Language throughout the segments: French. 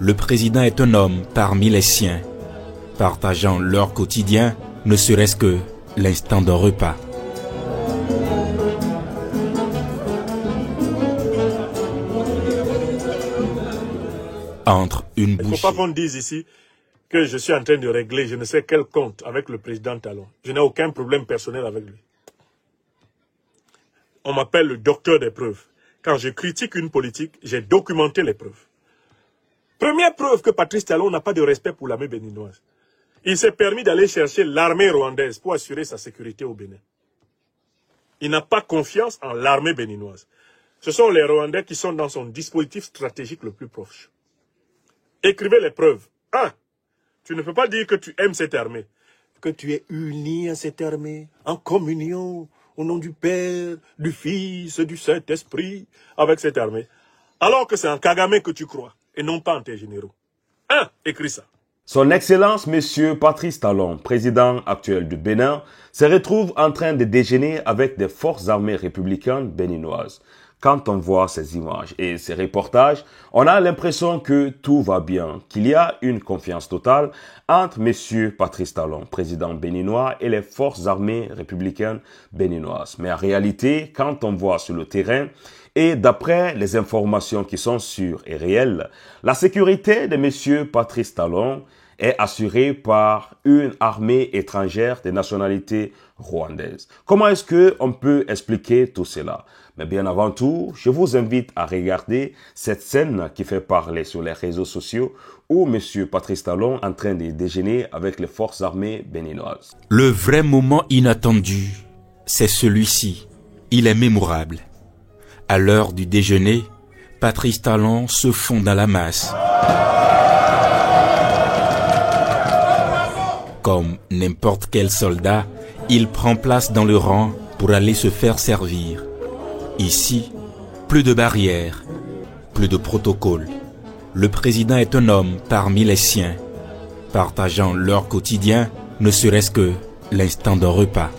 Le président est un homme parmi les siens, partageant leur quotidien, ne serait-ce que l'instant d'un repas. Entre une bouchée. Il ne faut pas qu'on dise ici que je suis en train de régler je ne sais quel compte avec le président Talon. Je n'ai aucun problème personnel avec lui. On m'appelle le docteur des preuves. Quand je critique une politique, j'ai documenté les preuves. Première preuve que Patrice Talon n'a pas de respect pour l'armée béninoise. Il s'est permis d'aller chercher l'armée rwandaise pour assurer sa sécurité au Bénin. Il n'a pas confiance en l'armée béninoise. Ce sont les Rwandais qui sont dans son dispositif stratégique le plus proche. Écrivez les preuves. 1. Tu ne peux pas dire que tu aimes cette armée. Que tu es uni à cette armée, en communion, au nom du Père, du Fils et du Saint-Esprit, avec cette armée. Alors que c'est en Kagame que tu crois, et non pas en tes généraux. 1. Écris ça. Son Excellence, Monsieur Patrice Talon, président actuel du Bénin, se retrouve en train de déjeuner avec des forces armées républicaines béninoises. Quand on voit ces images et ces reportages, on a l'impression que tout va bien, qu'il y a une confiance totale entre Monsieur Patrice Talon, président béninois, et les forces armées républicaines béninoises. Mais en réalité, quand on voit sur le terrain, et d'après les informations qui sont sûres et réelles, la sécurité de Monsieur Patrice Talon est assurée par une armée étrangère de nationalité rwandaise. Comment est-ce qu'on peut expliquer tout cela? Mais bien avant tout, je vous invite à regarder cette scène qui fait parler sur les réseaux sociaux où M. Patrice Talon est en train de déjeuner avec les forces armées béninoises. Le vrai moment inattendu, c'est celui-ci. Il est mémorable. À l'heure du déjeuner, Patrice Talon se fond dans la masse. Comme n'importe quel soldat, il prend place dans le rang pour aller se faire servir. Ici, plus de barrières, plus de protocoles. Le président est un homme parmi les siens, partageant leur quotidien, ne serait-ce que l'instant d'un repas.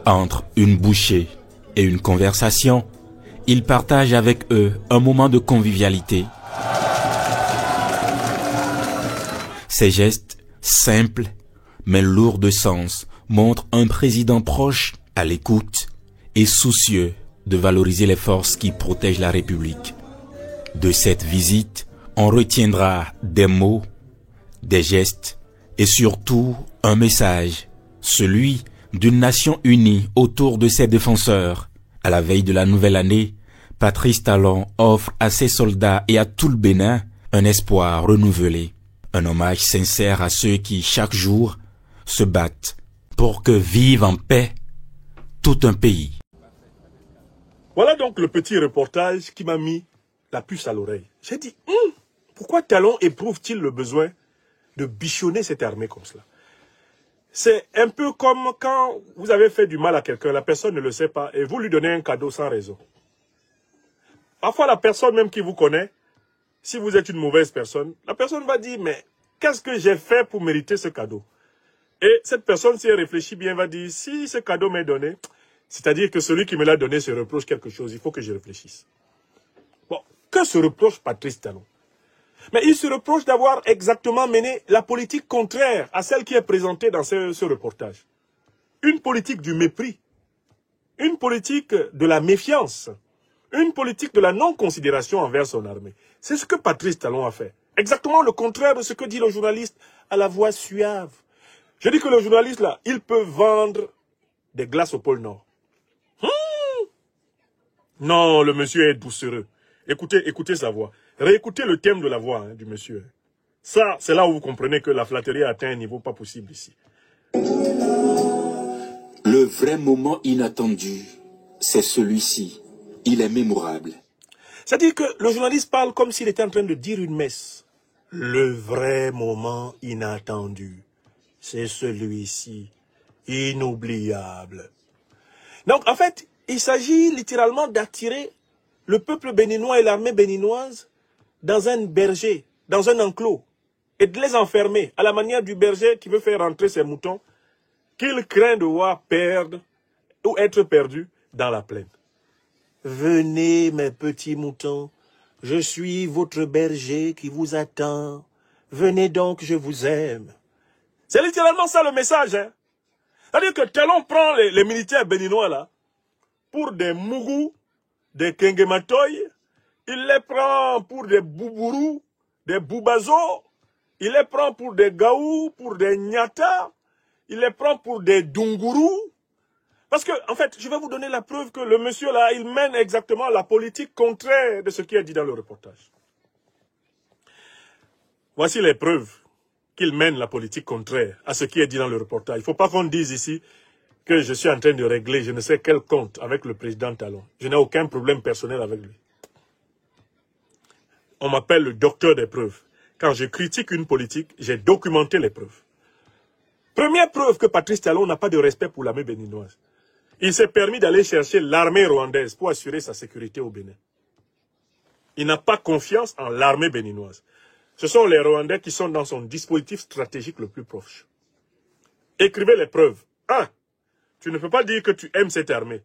Entre une bouchée et une conversation, il partage avec eux un moment de convivialité. Ces gestes, simples mais lourds de sens, montrent un président proche, à l'écoute et soucieux de valoriser les forces qui protègent la République. De cette visite, on retiendra des mots, des gestes et surtout un message, celui d'une nation unie autour de ses défenseurs. À la veille de la nouvelle année, Patrice Talon offre à ses soldats et à tout le Bénin un espoir renouvelé, un hommage sincère à ceux qui, chaque jour, se battent pour que vive en paix tout un pays. Voilà donc le petit reportage qui m'a mis la puce à l'oreille. J'ai dit, pourquoi Talon éprouve-t-il le besoin de bichonner cette armée comme cela? C'est un peu comme quand vous avez fait du mal à quelqu'un, la personne ne le sait pas, et vous lui donnez un cadeau sans raison. Parfois, la personne même qui vous connaît, si vous êtes une mauvaise personne, la personne va dire, mais qu'est-ce que j'ai fait pour mériter ce cadeau? Et cette personne, si elle réfléchit bien, va dire, si ce cadeau m'est donné, c'est-à-dire que celui qui me l'a donné se reproche quelque chose, il faut que je réfléchisse. Bon, que se reproche Patrice Talon? Mais il se reproche d'avoir exactement mené la politique contraire à celle qui est présentée dans ce reportage. Une politique du mépris, une politique de la méfiance, une politique de la non-considération envers son armée. C'est ce que Patrice Talon a fait. Exactement le contraire de ce que dit le journaliste à la voix suave. Je dis que le journaliste là, il peut vendre des glaces au pôle Nord. Non, le monsieur est doucereux. Écoutez sa voix. Réécoutez le thème de la voix du monsieur. Ça, c'est là où vous comprenez que la flatterie a atteint un niveau pas possible ici. Le vrai moment inattendu, c'est celui-ci. Il est mémorable. C'est-à-dire que le journaliste parle comme s'il était en train de dire une messe. Le vrai moment inattendu, c'est celui-ci. Inoubliable. Donc, en fait, il s'agit littéralement d'attirer le peuple béninois et l'armée béninoise dans un berger, dans un enclos, et de les enfermer à la manière du berger qui veut faire rentrer ses moutons, qu'il craint de voir perdre ou être perdu, dans la plaine. Venez, mes petits moutons, je suis votre berger qui vous attend. Venez donc, je vous aime. C'est littéralement ça le message. Hein? C'est-à-dire que Talon prend les militaires béninois là, pour des mougous, des kengematoy, il les prend pour des boubourous, des boubazos, il les prend pour des gaou, pour des nyata, il les prend pour des dungourous. Parce que, en fait, je vais vous donner la preuve que le monsieur là, il mène exactement la politique contraire de ce qui est dit dans le reportage. Voici les preuves qu'il mène la politique contraire à ce qui est dit dans le reportage. Il ne faut pas qu'on dise ici que je suis en train de régler je ne sais quel compte avec le président Talon. Je n'ai aucun problème personnel avec lui. On m'appelle le docteur des preuves. Quand je critique une politique, j'ai documenté les preuves. Première preuve que Patrice Talon n'a pas de respect pour l'armée béninoise. Il s'est permis d'aller chercher l'armée rwandaise pour assurer sa sécurité au Bénin. Il n'a pas confiance en l'armée béninoise. Ce sont les Rwandais qui sont dans son dispositif stratégique le plus proche. Écrivez les preuves. 1. Tu ne peux pas dire que tu aimes cette armée.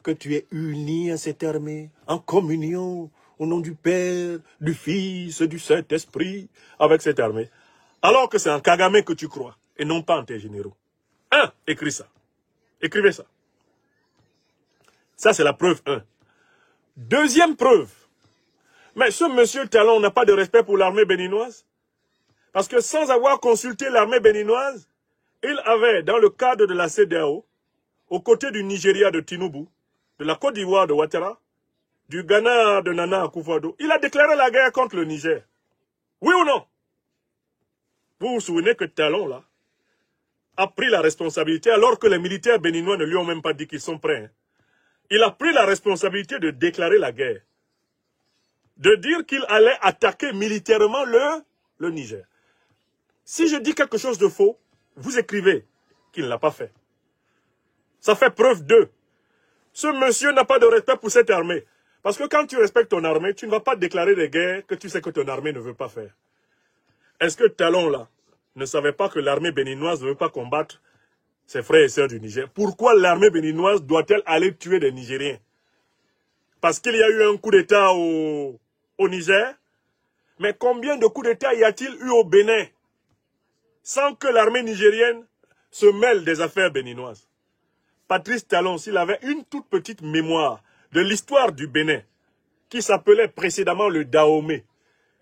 Que tu es uni à cette armée, en communion, au nom du Père, du Fils et du Saint-Esprit, avec cette armée. Alors que c'est en Kagame que tu crois, et non pas en tes généraux. 1. Écris ça. Écrivez ça. Ça, c'est la preuve 1. Deuxième preuve. Mais ce monsieur Talon n'a pas de respect pour l'armée béninoise. Parce que sans avoir consulté l'armée béninoise, il avait, dans le cadre de la CEDEAO, aux côtés du Nigeria de Tinubu, de la Côte d'Ivoire de Ouattara, du Ghana de Nana Akufo-Addo, il a déclaré la guerre contre le Niger. Oui ou non? Vous vous souvenez que Talon, là, a pris la responsabilité, alors que les militaires béninois ne lui ont même pas dit qu'ils sont prêts. Hein. Il a pris la responsabilité de déclarer la guerre. De dire qu'il allait attaquer militairement le Niger. Si je dis quelque chose de faux, vous écrivez qu'il ne l'a pas fait. Ça fait preuve 2. Ce monsieur n'a pas de respect pour cette armée. Parce que quand tu respectes ton armée, tu ne vas pas déclarer des guerres que tu sais que ton armée ne veut pas faire. Est-ce que Talon, là, ne savait pas que l'armée béninoise ne veut pas combattre ses frères et sœurs du Niger? Pourquoi l'armée béninoise doit-elle aller tuer des Nigériens? Parce qu'il y a eu un coup d'État au Niger? Mais combien de coups d'État y a-t-il eu au Bénin sans que l'armée nigérienne se mêle des affaires béninoises? Patrice Talon, s'il avait une toute petite mémoire de l'histoire du Bénin, qui s'appelait précédemment le Dahomey,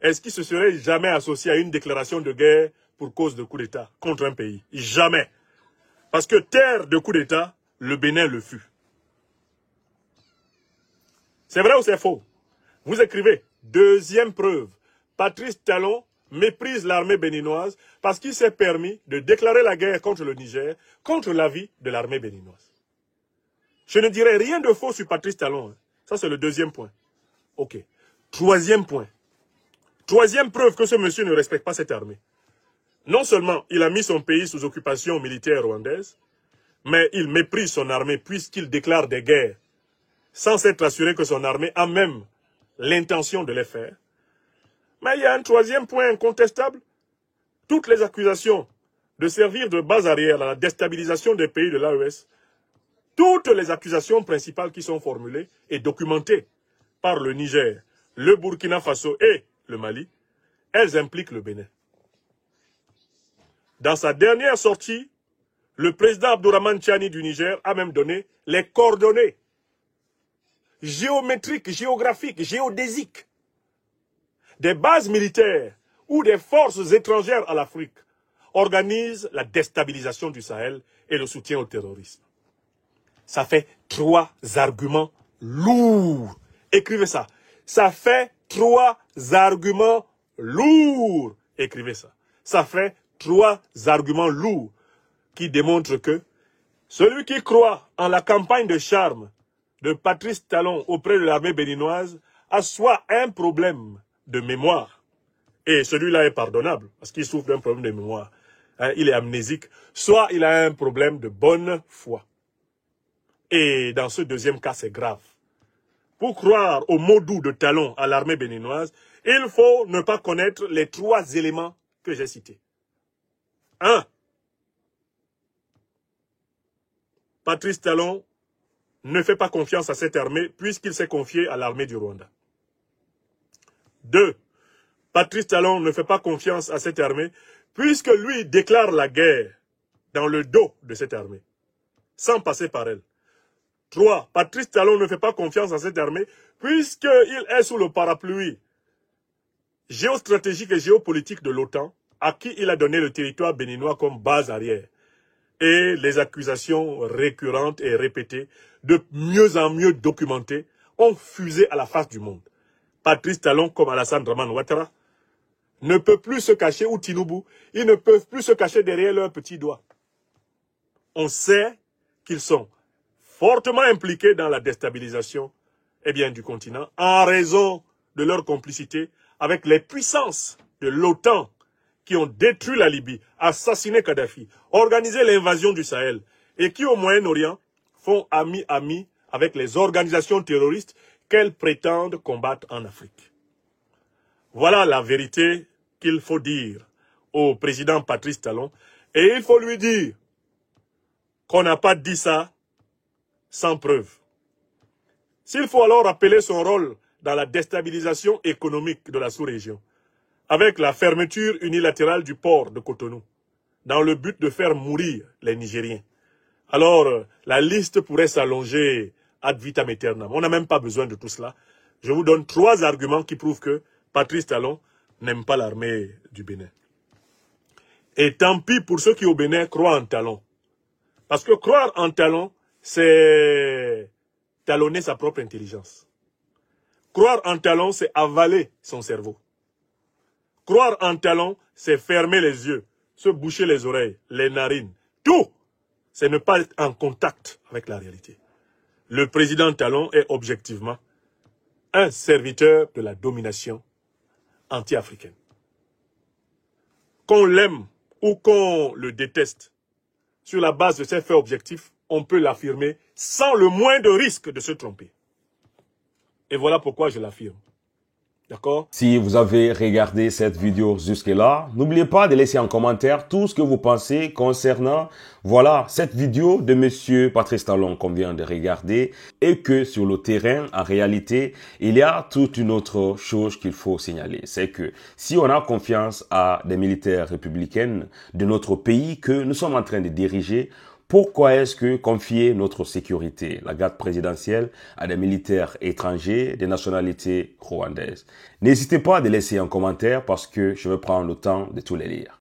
est-ce qu'il se serait jamais associé à une déclaration de guerre pour cause de coup d'État contre un pays? Jamais. Parce que terre de coup d'État, le Bénin le fut. C'est vrai ou c'est faux? Vous écrivez. Deuxième preuve. Patrice Talon méprise l'armée béninoise parce qu'il s'est permis de déclarer la guerre contre le Niger, contre l'avis de l'armée béninoise. Je ne dirai rien de faux sur Patrice Talon. Hein. Ça, c'est le deuxième point. OK. Troisième point. Troisième preuve que ce monsieur ne respecte pas cette armée. Non seulement il a mis son pays sous occupation militaire rwandaise, mais il méprise son armée puisqu'il déclare des guerres sans s'être assuré que son armée a même l'intention de les faire. Mais il y a un troisième point incontestable. Toutes les accusations de servir de base arrière à la déstabilisation des pays de l'AES, toutes les accusations principales qui sont formulées et documentées par le Niger, le Burkina Faso et le Mali, elles impliquent le Bénin. Dans sa dernière sortie, le président Abdourahmane Tchani du Niger a même donné les coordonnées géométriques, géographiques, géodésiques des bases militaires ou des forces étrangères à l'Afrique organisent la déstabilisation du Sahel et le soutien au terrorisme. Ça fait 3 arguments lourds. Écrivez ça. Ça fait 3 arguments lourds. Écrivez ça. Ça fait 3 arguments lourds qui démontrent que celui qui croit en la campagne de charme de Patrice Talon auprès de l'armée béninoise a soit un problème de mémoire, et celui-là est pardonnable parce qu'il souffre d'un problème de mémoire, hein, il est amnésique, soit il a un problème de bonne foi. Et dans ce deuxième cas, c'est grave. Pour croire au mot doux de Talon à l'armée béninoise, il faut ne pas connaître les 3 éléments que j'ai cités. 1. Patrice Talon ne fait pas confiance à cette armée puisqu'il s'est confié à l'armée du Rwanda. 2. Patrice Talon ne fait pas confiance à cette armée puisque lui déclare la guerre dans le dos de cette armée, sans passer par elle. 3. Patrice Talon ne fait pas confiance à cette armée puisqu'il est sous le parapluie géostratégique et géopolitique de l'OTAN, à qui il a donné le territoire béninois comme base arrière. Et les accusations récurrentes et répétées, de mieux en mieux documentées, ont fusé à la face du monde. Patrice Talon, comme Alassane Dramane Ouattara, ne peut plus se cacher, ou Tinubu, ils ne peuvent plus se cacher derrière leurs petits doigts. On sait qu'ils sont fortement impliqués dans la déstabilisation du continent, en raison de leur complicité avec les puissances de l'OTAN qui ont détruit la Libye, assassiné Kadhafi, organisé l'invasion du Sahel et qui au Moyen-Orient font ami-ami avec les organisations terroristes qu'elles prétendent combattre en Afrique. Voilà la vérité qu'il faut dire au président Patrice Talon et il faut lui dire qu'on n'a pas dit ça sans preuve. S'il faut alors rappeler son rôle dans la déstabilisation économique de la sous-région, avec la fermeture unilatérale du port de Cotonou, dans le but de faire mourir les Nigériens. Alors, la liste pourrait s'allonger ad vitam aeternam. On n'a même pas besoin de tout cela. Je vous donne 3 arguments qui prouvent que Patrice Talon n'aime pas l'armée du Bénin. Et tant pis pour ceux qui au Bénin croient en Talon. Parce que croire en Talon, c'est talonner sa propre intelligence. Croire en Talon, c'est avaler son cerveau. Croire en Talon, c'est fermer les yeux, se boucher les oreilles, les narines. Tout, c'est ne pas être en contact avec la réalité. Le président Talon est objectivement un serviteur de la domination anti-africaine. Qu'on l'aime ou qu'on le déteste, sur la base de ses faits objectifs, on peut l'affirmer sans le moindre risque de se tromper. Et voilà pourquoi je l'affirme. D'accord? Si vous avez regardé cette vidéo jusque-là, n'oubliez pas de laisser en commentaire tout ce que vous pensez concernant, cette vidéo de monsieur Patrice Talon qu'on vient de regarder et que sur le terrain, en réalité, il y a toute une autre chose qu'il faut signaler. C'est que si on a confiance à des militaires républicains de notre pays que nous sommes en train de diriger, pourquoi est-ce que confier notre sécurité, la garde présidentielle, à des militaires étrangers, des nationalités rwandaises? N'hésitez pas à les laisser en commentaire parce que je vais prendre le temps de tous les lire.